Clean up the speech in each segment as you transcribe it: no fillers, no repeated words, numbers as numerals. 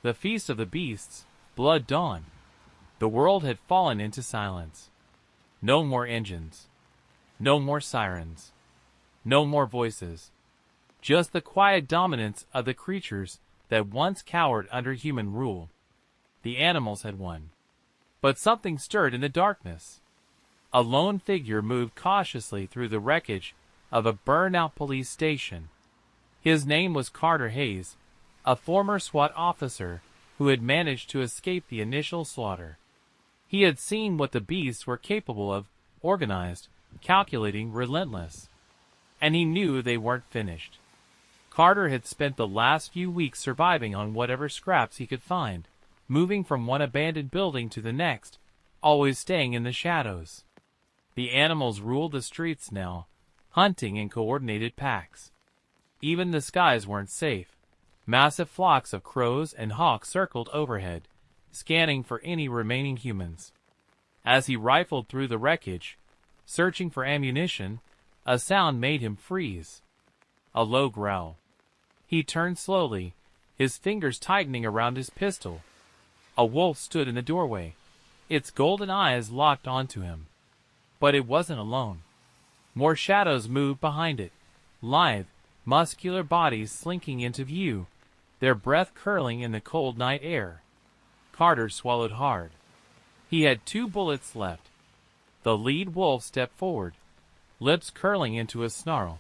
The feast of the beasts, Blood Dawn. The world had fallen into silence. No more engines. No more sirens. No more voices. Just the quiet dominance of the creatures that once cowered under human rule. The animals had won. But something stirred in the darkness. A lone figure moved cautiously through the wreckage of a burned-out police station. His name was Carter Hayes, a former SWAT officer who had managed to escape the initial slaughter. He had seen what the beasts were capable of, organized, calculating, relentless. And he knew they weren't finished. Carter had spent the last few weeks surviving on whatever scraps he could find, moving from one abandoned building to the next, always staying in the shadows. The animals ruled the streets now, hunting in coordinated packs. Even the skies weren't safe. Massive flocks of crows and hawks circled overhead, scanning for any remaining humans. As he rifled through the wreckage, searching for ammunition, a sound made him freeze. A low growl. He turned slowly, his fingers tightening around his pistol. A wolf stood in the doorway, its golden eyes locked onto him. But it wasn't alone. More shadows moved behind it, lithe, muscular bodies slinking into view, their breath curling in the cold night air. Carter swallowed hard. He had 2 bullets left. The lead wolf stepped forward, lips curling into a snarl.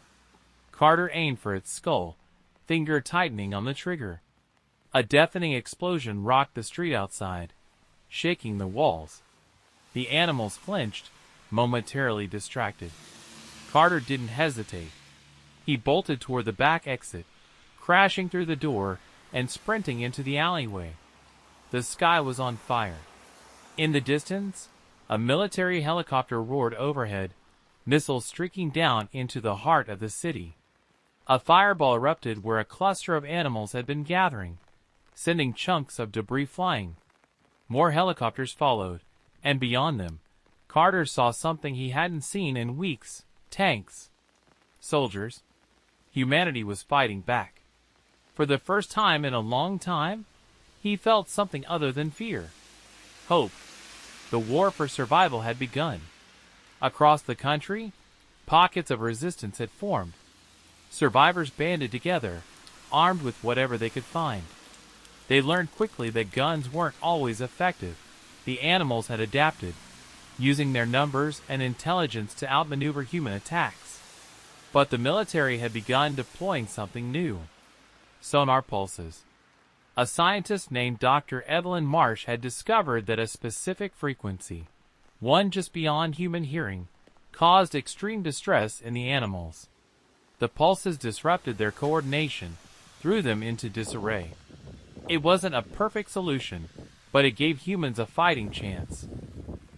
Carter aimed for its skull, finger tightening on the trigger. A deafening explosion rocked the street outside, shaking the walls. The animals flinched, momentarily distracted. Carter didn't hesitate. He bolted toward the back exit, crashing through the door and sprinting into the alleyway. The sky was on fire. In the distance, a military helicopter roared overhead, missiles streaking down into the heart of the city. A fireball erupted where a cluster of animals had been gathering, sending chunks of debris flying. More helicopters followed, and beyond them, Carter saw something he hadn't seen in weeks: tanks. Soldiers. Humanity was fighting back. For the first time in a long time, he felt something other than fear. Hope. The war for survival had begun. Across the country, pockets of resistance had formed. Survivors banded together, armed with whatever they could find. They learned quickly that guns weren't always effective. The animals had adapted, using their numbers and intelligence to outmaneuver human attacks. But the military had begun deploying something new: sonar pulses. A scientist named Dr. Evelyn Marsh had discovered that a specific frequency, one just beyond human hearing, caused extreme distress in the animals. The pulses disrupted their coordination, threw them into disarray. It wasn't a perfect solution, but it gave humans a fighting chance.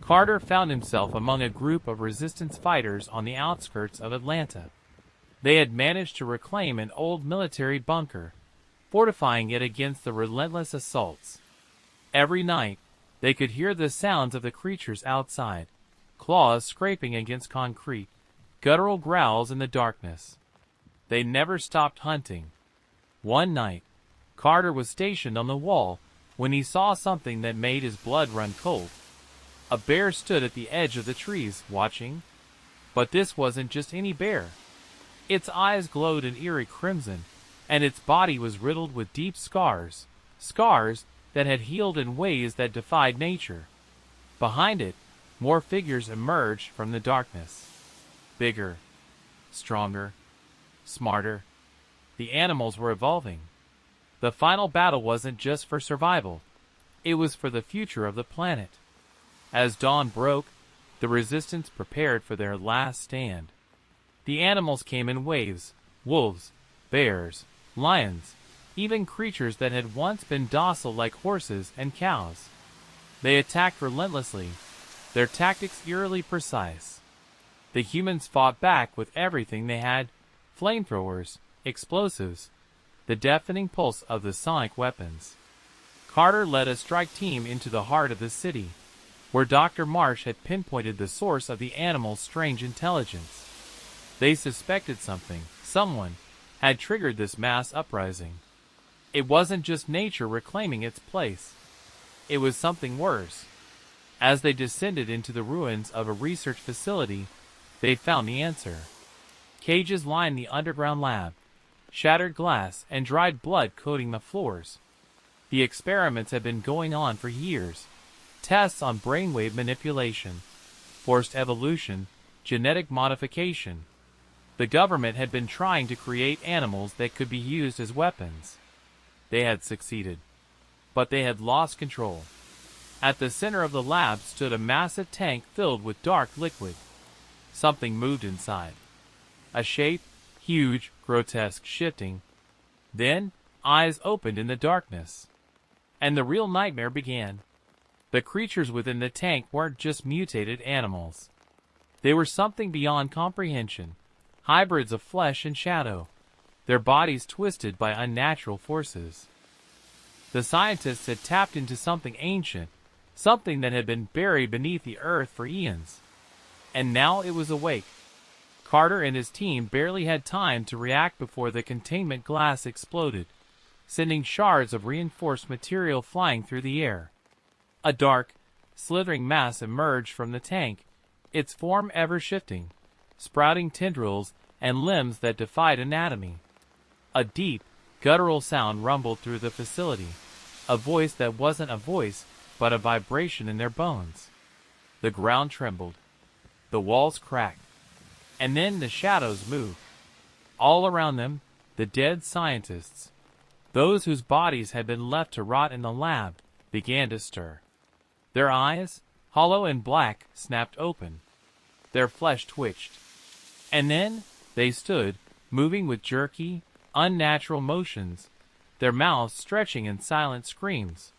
Carter found himself among a group of resistance fighters on the outskirts of Atlanta. They had managed to reclaim an old military bunker, fortifying it against the relentless assaults. Every night, they could hear the sounds of the creatures outside, claws scraping against concrete, guttural growls in the darkness. They never stopped hunting. One night, Carter was stationed on the wall when he saw something that made his blood run cold. A bear stood at the edge of the trees, watching. But this wasn't just any bear. Its eyes glowed an eerie crimson, and its body was riddled with deep scars, scars that had healed in ways that defied nature. Behind it, more figures emerged from the darkness. Bigger, stronger, smarter. The animals were evolving. The final battle wasn't just for survival. It was for the future of the planet. As dawn broke, the resistance prepared for their last stand. The animals came in waves: wolves, bears, lions, even creatures that had once been docile like horses and cows. They attacked relentlessly, their tactics eerily precise. The humans fought back with everything they had: flamethrowers, explosives, the deafening pulse of the sonic weapons. Carter led a strike team into the heart of the city, where Dr. Marsh had pinpointed the source of the animal's strange intelligence. They suspected something, someone, had triggered this mass uprising. It wasn't just nature reclaiming its place. It was something worse. As they descended into the ruins of a research facility, they found the answer. Cages lined the underground lab, shattered glass and dried blood coating the floors. The experiments had been going on for years. Tests on brainwave manipulation, forced evolution, genetic modification. The government had been trying to create animals that could be used as weapons. They had succeeded, but they had lost control. At the center of the lab stood a massive tank filled with dark liquid. Something moved inside. A shape, huge, grotesque, shifting. Then, eyes opened in the darkness. And the real nightmare began. The creatures within the tank weren't just mutated animals. They were something beyond comprehension, hybrids of flesh and shadow, their bodies twisted by unnatural forces. The scientists had tapped into something ancient, something that had been buried beneath the earth for eons. And now it was awake. Carter and his team barely had time to react before the containment glass exploded, sending shards of reinforced material flying through the air. A dark, slithering mass emerged from the tank, its form ever shifting, sprouting tendrils and limbs that defied anatomy. A deep, guttural sound rumbled through the facility, a voice that wasn't a voice, but a vibration in their bones. The ground trembled. The walls cracked. And then the shadows moved. All around them, the dead scientists, those whose bodies had been left to rot in the lab, began to stir. Their eyes, hollow and black, snapped open. Their flesh twitched. And then they stood, moving with jerky, unnatural motions, their mouths stretching in silent screams.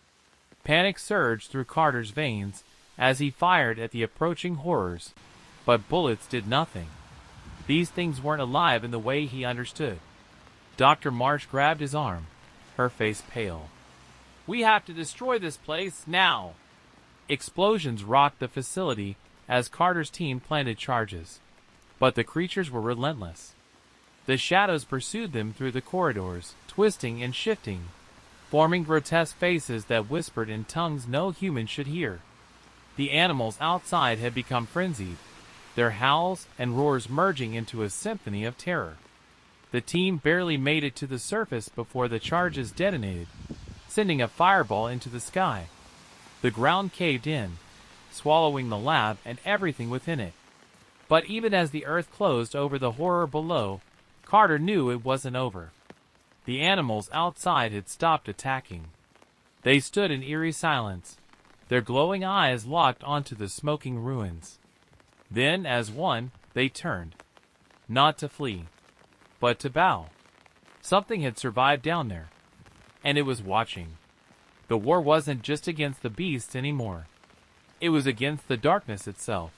Panic surged through Carter's veins as he fired at the approaching horrors, but bullets did nothing. These things weren't alive in the way he understood. Dr. Marsh grabbed his arm, her face pale. "We have to destroy this place now!" Explosions rocked the facility as Carter's team planted charges. But the creatures were relentless. The shadows pursued them through the corridors, twisting and shifting, forming grotesque faces that whispered in tongues no human should hear. The animals outside had become frenzied, their howls and roars merging into a symphony of terror. The team barely made it to the surface before the charges detonated, sending a fireball into the sky. The ground caved in, swallowing the lab and everything within it. But even as the earth closed over the horror below, Carter knew it wasn't over. The animals outside had stopped attacking. They stood in eerie silence, their glowing eyes locked onto the smoking ruins. Then, as one, they turned. Not to flee, but to bow. Something had survived down there, and it was watching. The war wasn't just against the beasts anymore. It was against the darkness itself.